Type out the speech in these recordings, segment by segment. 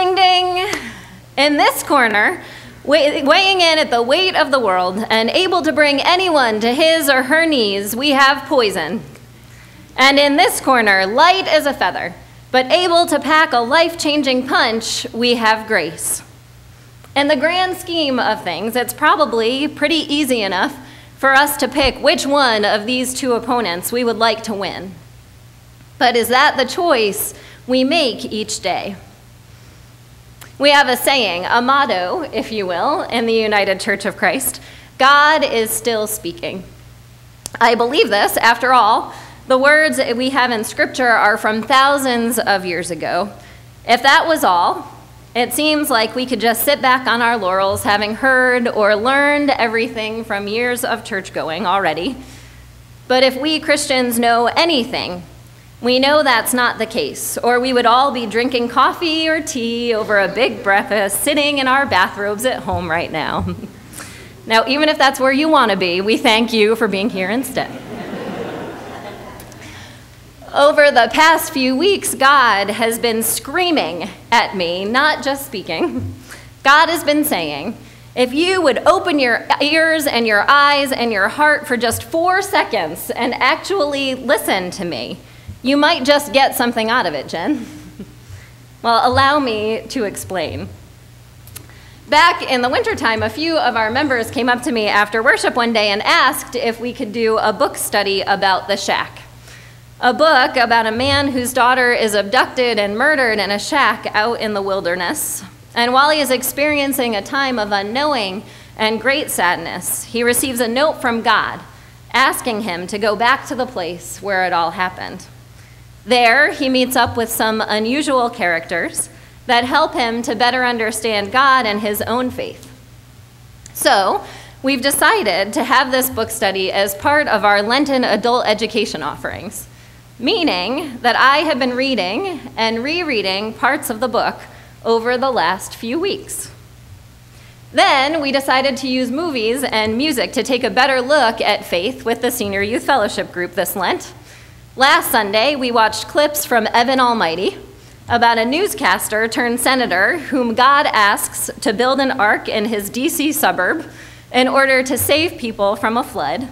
Ding, ding. In this corner, weighing in at the weight of the world and able to bring anyone to his or her knees, we have poison. And in this corner, light as a feather, but able to pack a life-changing punch, we have grace. In the grand scheme of things, it's probably pretty easy enough for us to pick which one of these two opponents we would like to win. But is that the choice we make each day? We have a saying, a motto, if you will, in the United Church of Christ: God is still speaking. I believe this. After all, the words we have in Scripture are from thousands of years ago. If that was all, it seems like we could just sit back on our laurels, having heard or learned everything from years of church going already. But if we Christians know anything, we know that's not the case, or we would all be drinking coffee or tea over a big breakfast, sitting in our bathrobes at home right now. Now, even if that's where you want to be, we thank you for being here instead. Over the past few weeks, God has been screaming at me, not just speaking. God has been saying, if you would open your ears and your eyes and your heart for just 4 seconds and actually listen to me, you might just get something out of it, Jen. Well, allow me to explain. Back in the wintertime, a few of our members came up to me after worship one day and asked if we could do a book study about the shack. A book about a man whose daughter is abducted and murdered in a shack out in the wilderness. And while he is experiencing a time of unknowing and great sadness, he receives a note from God asking him to go back to the place where it all happened. There, he meets up with some unusual characters that help him to better understand God and his own faith. So, we've decided to have this book study as part of our Lenten adult education offerings, meaning that I have been reading and rereading parts of the book over the last few weeks. Then, we decided to use movies and music to take a better look at faith with the Senior Youth Fellowship group this Lent. Last Sunday, we watched clips from Evan Almighty about a newscaster turned senator whom God asks to build an ark in his DC suburb in order to save people from a flood.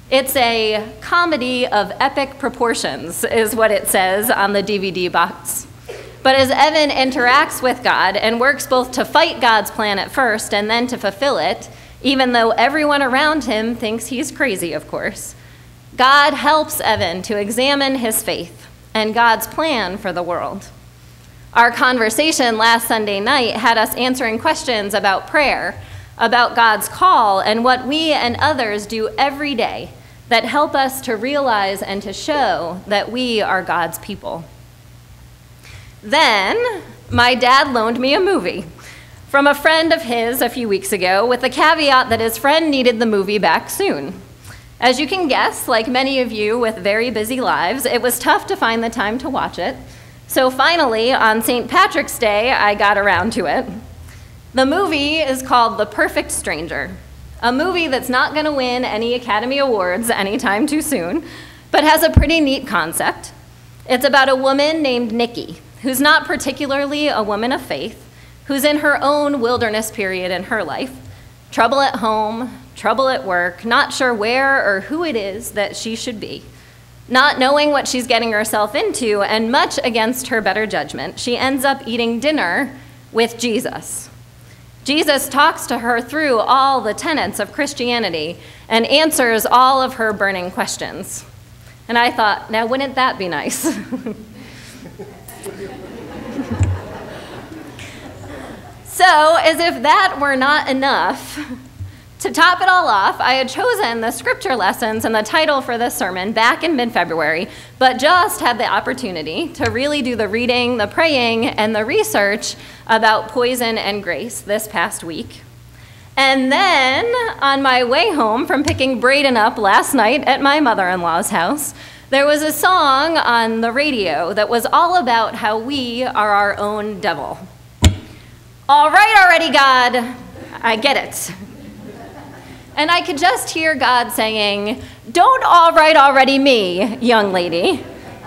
It's a comedy of epic proportions, is what it says on the DVD box. But as Evan interacts with God and works both to fight God's plan at first and then to fulfill it, even though everyone around him thinks he's crazy, of course, God helps Evan to examine his faith and God's plan for the world. Our conversation last Sunday night had us answering questions about prayer, about God's call, and what we and others do every day that help us to realize and to show that we are God's people. Then, my dad loaned me a movie from a friend of his a few weeks ago with the caveat that his friend needed the movie back soon. As you can guess, like many of you with very busy lives, it was tough to find the time to watch it. So finally, on St. Patrick's Day, I got around to it. The movie is called The Perfect Stranger, a movie that's not going to win any Academy Awards anytime too soon, but has a pretty neat concept. It's about a woman named Nikki, who's not particularly a woman of faith, who's in her own wilderness period in her life. Trouble at home, trouble at work, not sure where or who it is that she should be. Not knowing what she's getting herself into, and much against her better judgment, she ends up eating dinner with Jesus. Jesus talks to her through all the tenets of Christianity and answers all of her burning questions. And I thought, now wouldn't that be nice? So, as if that were not enough, to top it all off, I had chosen the scripture lessons and the title for this sermon back in mid-February, but just had the opportunity to really do the reading, the praying, and the research about poison and grace this past week. And then, on my way home from picking Braden up last night at my mother-in-law's house, there was a song on the radio that was all about how we are our own devil. All right already, God, I get it. And I could just hear God saying, don't all right already me, young lady.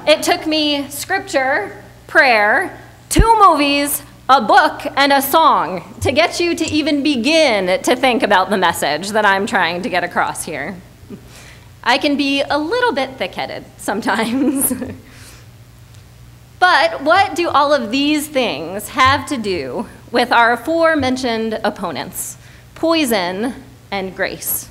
It took me scripture, prayer, 2 movies, a book and a song to get you to even begin to think about the message that I'm trying to get across here. I can be a little bit thick-headed sometimes. But what do all of these things have to do with our aforementioned opponents, poison and grace?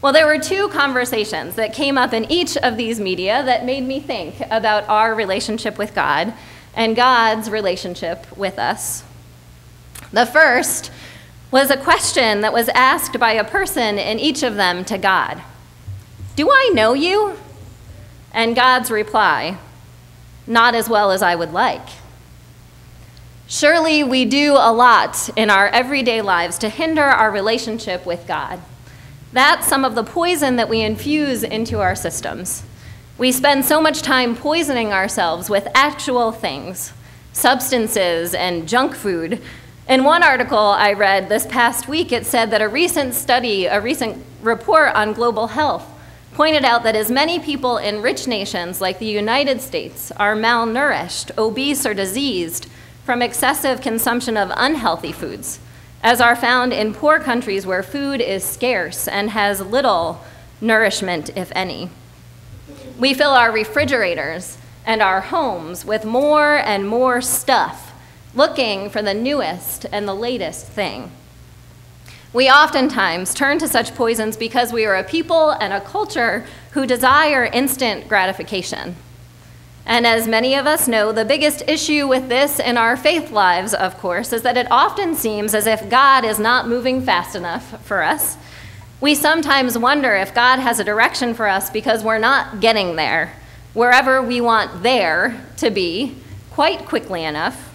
Well, there were two conversations that came up in each of these media that made me think about our relationship with God and God's relationship with us. The first was a question that was asked by a person in each of them to God. Do I know you? And God's reply, not as well as I would like. Surely we do a lot in our everyday lives to hinder our relationship with God. That's some of the poison that we infuse into our systems. We spend so much time poisoning ourselves with actual things, substances and junk food. In one article I read this past week, it said that a recent report on global health pointed out that as many people in rich nations like the United States are malnourished, obese, or diseased from excessive consumption of unhealthy foods, as are found in poor countries where food is scarce and has little nourishment, if any. We fill our refrigerators and our homes with more and more stuff, looking for the newest and the latest thing. We oftentimes turn to such poisons because we are a people and a culture who desire instant gratification. And as many of us know, the biggest issue with this in our faith lives, of course, is that it often seems as if God is not moving fast enough for us. We sometimes wonder if God has a direction for us because we're not getting there, wherever we want there to be, quite quickly enough.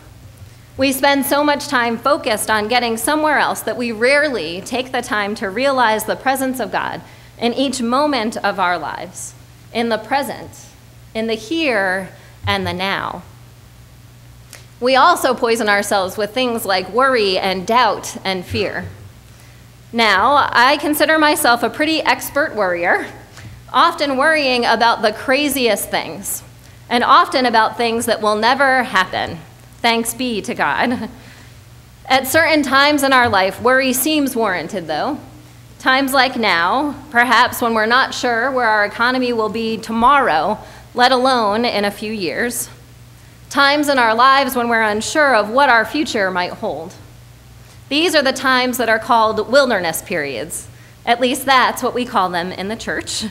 We spend so much time focused on getting somewhere else that we rarely take the time to realize the presence of God in each moment of our lives, in the present, in the here and the now. We also poison ourselves with things like worry and doubt and fear. Now, I consider myself a pretty expert worrier, often worrying about the craziest things, and often about things that will never happen. Thanks be to God. At certain times in our life, worry seems warranted, though. Times like now, perhaps when we're not sure where our economy will be tomorrow, let alone in a few years. Times in our lives when we're unsure of what our future might hold. These are the times that are called wilderness periods. At least that's what we call them in the church.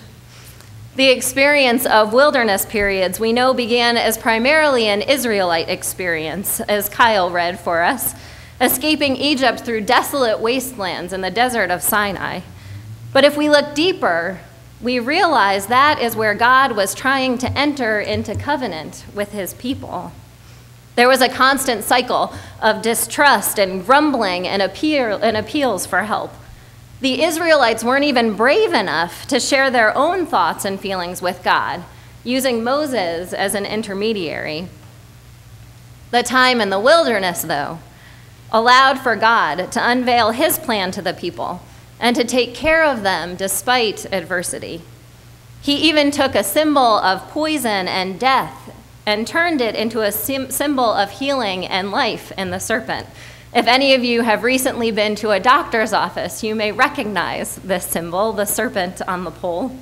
The experience of wilderness periods we know began as primarily an Israelite experience, as Kyle read for us, escaping Egypt through desolate wastelands in the desert of Sinai. But if we look deeper, we realize that is where God was trying to enter into covenant with his people. There was a constant cycle of distrust and grumbling and appeals for help. The Israelites weren't even brave enough to share their own thoughts and feelings with God, using Moses as an intermediary. The time in the wilderness, though, allowed for God to unveil his plan to the people and to take care of them despite adversity. He even took a symbol of poison and death and turned it into a symbol of healing and life in the serpent. If any of you have recently been to a doctor's office, you may recognize this symbol, the serpent on the pole.